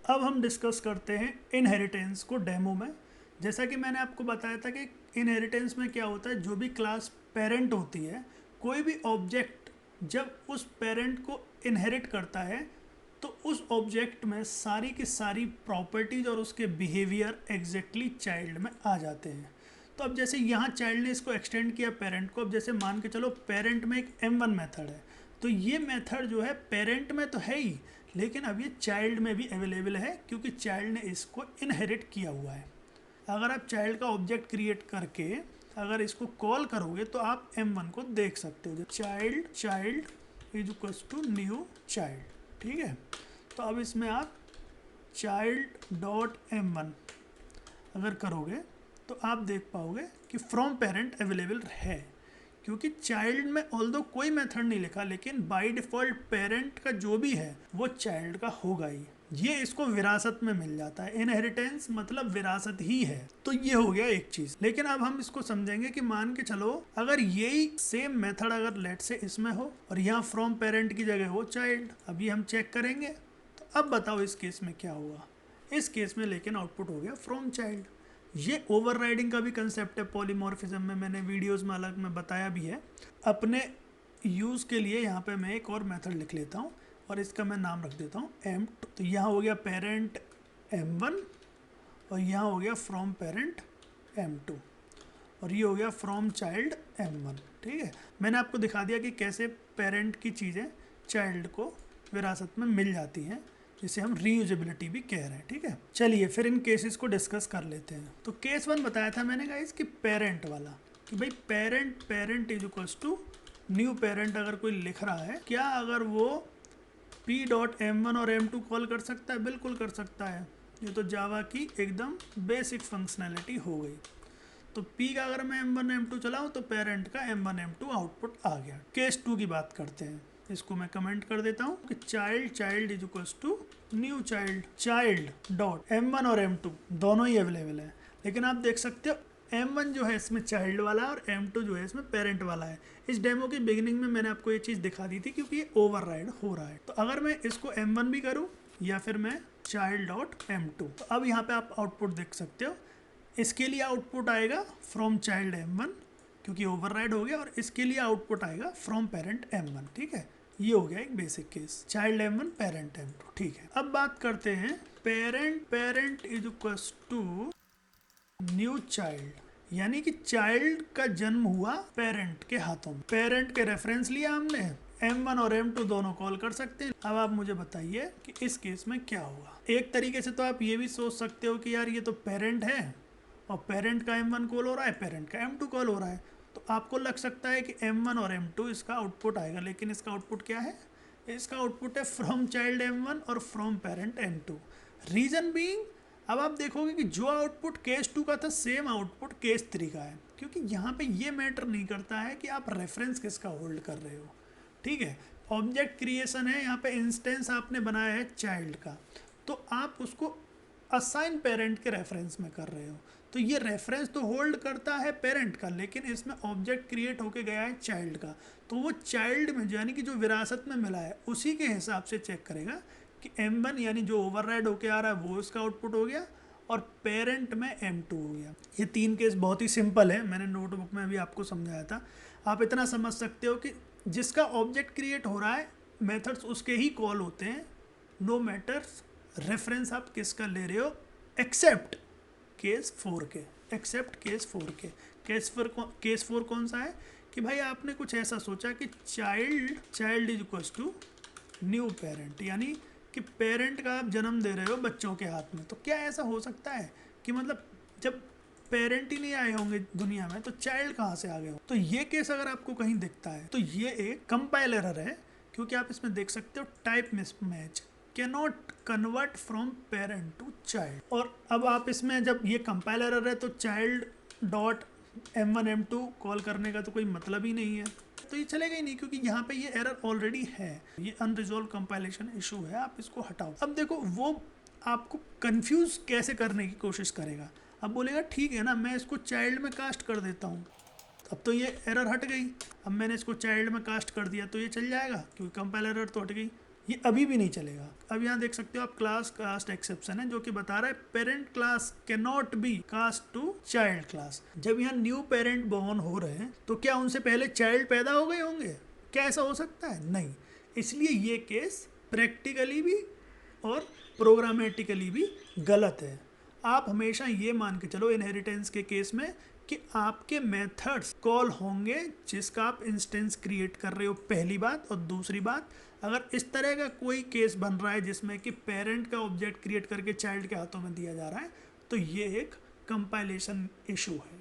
अब हम डिस्कस करते हैं इनहेरिटेंस को डेमो में। जैसा कि मैंने आपको बताया था कि इनहेरिटेंस में क्या होता है, जो भी क्लास पेरेंट होती है, कोई भी ऑब्जेक्ट जब उस पेरेंट को इनहेरिट करता है तो उस ऑब्जेक्ट में सारी की सारी प्रॉपर्टीज और उसके बिहेवियर एग्जैक्टली चाइल्ड में आ जाते हैं। तो अब जैसे यहाँ चाइल्ड ने इसको एक्सटेंड किया पेरेंट को। अब जैसे मान के चलो पेरेंट में एक M1 मेथड है, तो ये मेथड जो है पेरेंट में तो है ही, लेकिन अब ये चाइल्ड में भी अवेलेबल है क्योंकि चाइल्ड ने इसको इनहेरिट किया हुआ है। अगर आप चाइल्ड का ऑब्जेक्ट क्रिएट करके अगर इसको कॉल करोगे तो आप M1 को देख सकते हो, child is equals to new child. ठीक है, तो अब इसमें आप child.m1 अगर करोगे तो आप देख पाओगे कि फ्रॉम पेरेंट अवेलेबल है, क्योंकि चाइल्ड में ऑल्दो कोई मेथड नहीं लिखा, लेकिन बाय डिफ़ॉल्ट पेरेंट का जो भी है वो चाइल्ड का होगा ही। ये इसको विरासत में मिल जाता है। इनहेरिटेंस मतलब विरासत ही है। तो ये हो गया एक चीज़। लेकिन अब हम इसको समझेंगे कि मान के चलो अगर यही सेम मेथड अगर लेट से इसमें हो और यहाँ फ्रॉम पेरेंट की जगह हो चाइल्ड, अभी हम चेक करेंगे। तो अब बताओ इस केस में क्या हुआ। इस केस में लेकिन आउटपुट हो गया फ्रॉम चाइल्ड। ये ओवरराइडिंग का भी कंसेप्ट है पॉलीमॉर्फिज्म में, मैंने वीडियोस में अलग में बताया भी है। अपने यूज़ के लिए यहाँ पे मैं एक और मेथड लिख लेता हूँ और इसका मैं नाम रख देता हूँ M2। तो यहाँ हो गया पेरेंट M1 और यहाँ हो गया फ्रॉम पेरेंट M2 और ये हो गया फ्रॉम चाइल्ड M1। ठीक है, मैंने आपको दिखा दिया कि कैसे पेरेंट की चीज़ें चाइल्ड को विरासत में मिल जाती हैं, जिसे हम रीयूजेबिलिटी भी कह रहे हैं। ठीक है, चलिए फिर इन केसेस को डिस्कस कर लेते हैं। तो केस 1 बताया था मैंने गाइस कि पेरेंट वाला, कि भाई parent is equals to new parent अगर कोई लिख रहा है, क्या अगर वो p.m1 और m2 कॉल कर सकता है? बिल्कुल कर सकता है। ये तो जावा की एकदम बेसिक फंक्शनैलिटी हो गई। तो p का अगर मैं m1 m2 चलाऊँ तो पेरेंट का m1 m2 आउटपुट आ गया। केस 2 की बात करते हैं, इसको मैं कमेंट कर देता हूँ कि child is equals to new child dot M1 और M2 दोनों ही अवेलेबल है। लेकिन आप देख सकते हो M1 जो है इसमें चाइल्ड वाला और M2 जो है इसमें पेरेंट वाला है। इस डेमो की बिगिनिंग में मैंने आपको ये चीज़ दिखा दी थी क्योंकि ये ओवरराइड हो रहा है। तो अगर मैं इसको M1 भी करूँ या फिर मैं चाइल्ड डॉट M2, तो अब यहाँ पे आप आउटपुट देख सकते हो। इसके लिए आउटपुट आएगा फ्रॉम चाइल्ड M1 क्योंकि ओवरराइड हो गया, और इसके लिए आउटपुट आएगा फ्रॉम पेरेंट M1। ठीक है, ये हो गया एक basic case, child M1 parent M2। ठीक है, अब बात करते हैं parent is equals to new child, यानी कि चाइल्ड का जन्म हुआ पेरेंट के हाथों में। पेरेंट के रेफरेंस लिया हमने, M1 और M2 दोनों कॉल कर सकते हैं। अब आप मुझे बताइए कि इस केस में क्या होगा। एक तरीके से तो आप ये भी सोच सकते हो कि यार ये तो पेरेंट है और पेरेंट का M1 कॉल हो रहा है, पेरेंट का M2 कॉल हो रहा है, तो आपको लग सकता है कि M1 और M2 इसका आउटपुट आएगा। लेकिन इसका आउटपुट क्या है? इसका आउटपुट है फ्रॉम चाइल्ड M1 और from parent M2। Reason being, अब आप देखोगे कि जो आउटपुट केस 2 का था सेम आउटपुट केस 3 का है, क्योंकि यहाँ पे ये मैटर नहीं करता है कि आप रेफरेंस किसका होल्ड कर रहे हो। ठीक है, ऑब्जेक्ट क्रिएशन है, यहाँ पे इंस्टेंस आपने बनाया है चाइल्ड का, तो आप उसको असाइन पेरेंट के रेफरेंस में कर रहे हो, तो ये रेफरेंस तो होल्ड करता है पेरेंट का, लेकिन इसमें ऑब्जेक्ट क्रिएट होके गया है चाइल्ड का, तो वो चाइल्ड में यानी कि जो विरासत में मिला है उसी के हिसाब से चेक करेगा कि M1 यानी जो ओवरराइड होके आ रहा है वो इसका आउटपुट हो गया और पेरेंट में M2 हो गया। ये 3 केस बहुत ही सिंपल है, मैंने नोटबुक में भी आपको समझाया था। आप इतना समझ सकते हो कि जिसका ऑब्जेक्ट क्रिएट हो रहा है मेथड्स उसके ही कॉल होते हैं, नो मैटर्स रेफरेंस आप किसका ले रहे हो, एक्सेप्ट केस 4 के। केस 4 कौन सा है कि भाई आपने कुछ ऐसा सोचा कि child is equals to new parent, यानी कि पेरेंट का आप जन्म दे रहे हो बच्चों के हाथ में। तो क्या ऐसा हो सकता है कि मतलब जब पेरेंट ही नहीं आए होंगे दुनिया में तो चाइल्ड कहाँ से आ गए हो? तो ये केस अगर आपको कहीं दिखता है तो ये एक कंपाइल एरर है, क्योंकि आप इसमें देख सकते हो type mismatch, cannot convert from parent to child. और अब आप इसमें जब ये कंपाइल एरर है तो child dot M1 M2 call करने का तो कोई मतलब ही नहीं है, तो ये चलेगा ही नहीं, क्योंकि यहाँ पे ये एरर ऑलरेडी है, ये अनरिजॉल्व कंपाइलेशन इशू है, आप इसको हटाओ। अब देखो वो आपको कंफ्यूज कैसे करने की कोशिश करेगा। अब बोलेगा ठीक है ना, मैं इसको चाइल्ड में कास्ट कर देता हूँ, अब तो ये एरर हट गई। अब मैंने इसको चाइल्ड में कास्ट कर दिया तो ये चल जाएगा क्योंकि कंपाइल एरर तो हट गई। ये अभी भी नहीं चलेगा। अब यहाँ देख सकते हो आप क्लास कास्ट एक्सेप्शन है जो कि बता रहा है parent class can not be cast to child class. जब यहाँ न्यू पेरेंट बॉर्न हो रहे हैं तो क्या उनसे पहले चाइल्ड पैदा हो गए होंगे? क्या ऐसा हो सकता है? नहीं। इसलिए ये केस प्रैक्टिकली भी और प्रोग्रामेटिकली भी गलत है। आप हमेशा ये मान के चलो इनहेरिटेंस के केस में कि आपके मेथड्स कॉल होंगे जिसका आप इंस्टेंस क्रिएट कर रहे हो, पहली बात। और दूसरी बात, अगर इस तरह का कोई केस बन रहा है जिसमें कि पेरेंट का ऑब्जेक्ट क्रिएट करके चाइल्ड के हाथों में दिया जा रहा है तो ये एक कंपाइलेशन इशू है।